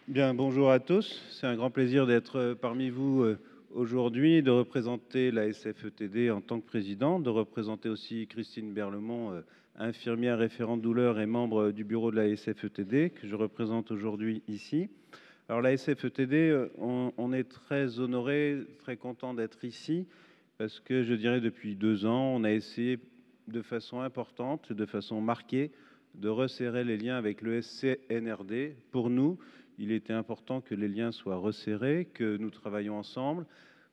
Bien, bonjour à tous. C'est un grand plaisir d'être parmi vous aujourd'hui, de représenter la SFETD en tant que président, de représenter aussi Christine Berlemont, infirmière référente douleur et membre du bureau de la SFETD, que je représente aujourd'hui ici. Alors la SFETD, on est très honoré, très content d'être ici, parce que je dirais depuis 2 ans, on a essayé de façon importante, de façon marquée, de resserrer les liens avec le SCNRD. Pour nous, il était important que les liens soient resserrés, que nous travaillions ensemble.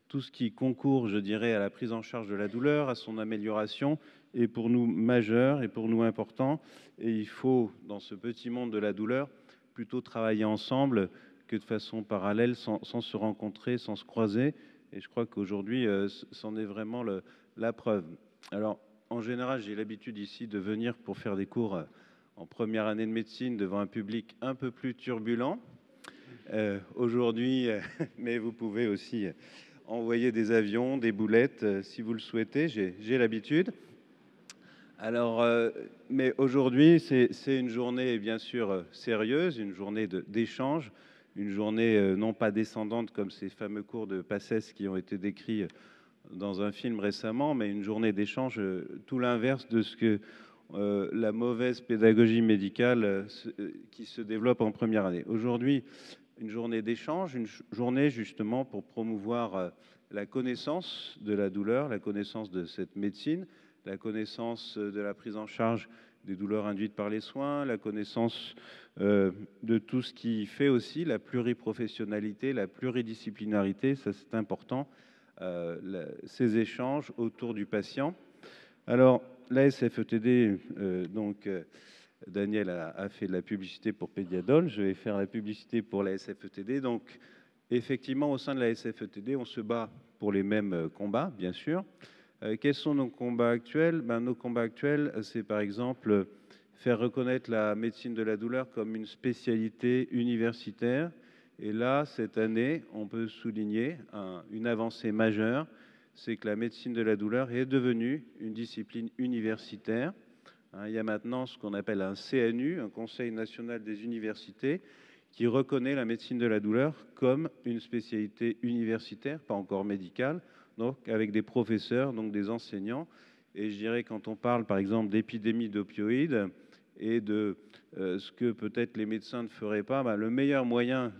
Tout ce qui concourt, je dirais, à la prise en charge de la douleur, à son amélioration, est pour nous majeur et pour nous important. Et il faut, dans ce petit monde de la douleur, plutôt travailler ensemble que de façon parallèle, sans se rencontrer, sans se croiser. Et je crois qu'aujourd'hui, c'en est vraiment la preuve. Alors, en général, j'ai l'habitude ici de venir pour faire des cours en première année de médecine devant un public un peu plus turbulent. Aujourd'hui, mais vous pouvez aussi envoyer des avions, des boulettes, si vous le souhaitez, j'ai l'habitude. Alors, mais aujourd'hui, c'est une journée bien sûr sérieuse, une journée d'échange, une journée non pas descendante comme ces fameux cours de PACES qui ont été décrits dans un film récemment, mais une journée d'échange, tout l'inverse de ce que la mauvaise pédagogie médicale qui se développe en première année. Aujourd'hui, une journée d'échange, une journée justement pour promouvoir la connaissance de la douleur, la connaissance de cette médecine, la connaissance de la prise en charge des douleurs induites par les soins, la connaissance de tout ce qui fait aussi la pluriprofessionnalité, la pluridisciplinarité, ça c'est important, ces échanges autour du patient. Alors, la SFETD, Daniel a fait de la publicité pour Pédiadol, je vais faire la publicité pour la SFETD. Donc, effectivement, au sein de la SFETD, on se bat pour les mêmes combats, bien sûr. Quels sont nos combats actuels? Nos combats actuels, c'est par exemple faire reconnaître la médecine de la douleur comme une spécialité universitaire. Et là, cette année, on peut souligner une avancée majeure, c'est que la médecine de la douleur est devenue une discipline universitaire. Il y a maintenant ce qu'on appelle un CNU, un Conseil national des universités, qui reconnaît la médecine de la douleur comme une spécialité universitaire, pas encore médicale, donc avec des professeurs, donc des enseignants. Et je dirais, quand on parle par exemple d'épidémie d'opioïdes et de ce que peut-être les médecins ne feraient pas, le meilleur moyen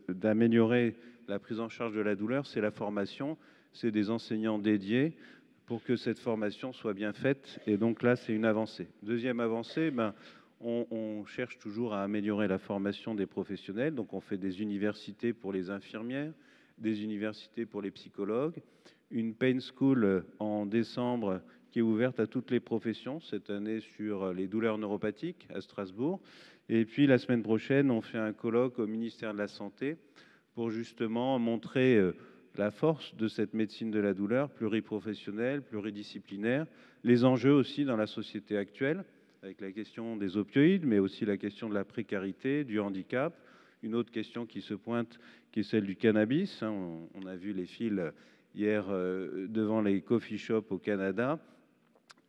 d'améliorer la prise en charge de la douleur, c'est la formation, c'est des enseignants dédiés pour que cette formation soit bien faite. Et donc là, c'est une avancée. Deuxième avancée, on cherche toujours à améliorer la formation des professionnels. Donc on fait des universités pour les infirmières, des universités pour les psychologues, une pain school en décembre qui est ouverte à toutes les professions, cette année sur les douleurs neuropathiques à Strasbourg. Et puis la semaine prochaine, on fait un colloque au ministère de la Santé pour justement montrer la force de cette médecine de la douleur, pluriprofessionnelle, pluridisciplinaire, les enjeux aussi dans la société actuelle, avec la question des opioïdes, mais aussi la question de la précarité, du handicap. Une autre question qui se pointe, qui est celle du cannabis. On a vu les fils hier devant les coffee shops au Canada.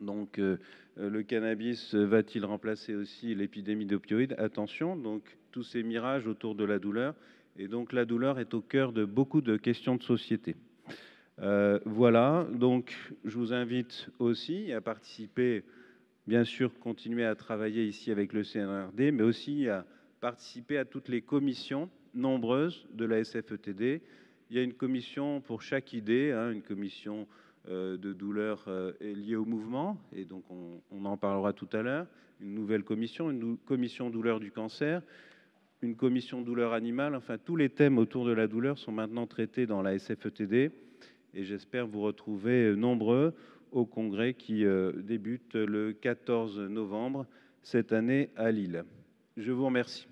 Donc, le cannabis va-t-il remplacer aussi l'épidémie d'opioïdes? Attention, donc tous ces mirages autour de la douleur. Et donc, la douleur est au cœur de beaucoup de questions de société. Voilà, donc je vous invite aussi à participer, bien sûr, continuer à travailler ici avec le CNRD, mais aussi à participer à toutes les commissions nombreuses de la SFETD. Il y a une commission pour chaque idée, une commission de douleur liée au mouvement, et donc on en parlera tout à l'heure, une nouvelle commission, une commission douleur du cancer, une commission douleur animale, enfin tous les thèmes autour de la douleur sont maintenant traités dans la SFETD, et j'espère vous retrouver nombreux au congrès qui débute le 14 novembre cette année à Lille. Je vous remercie.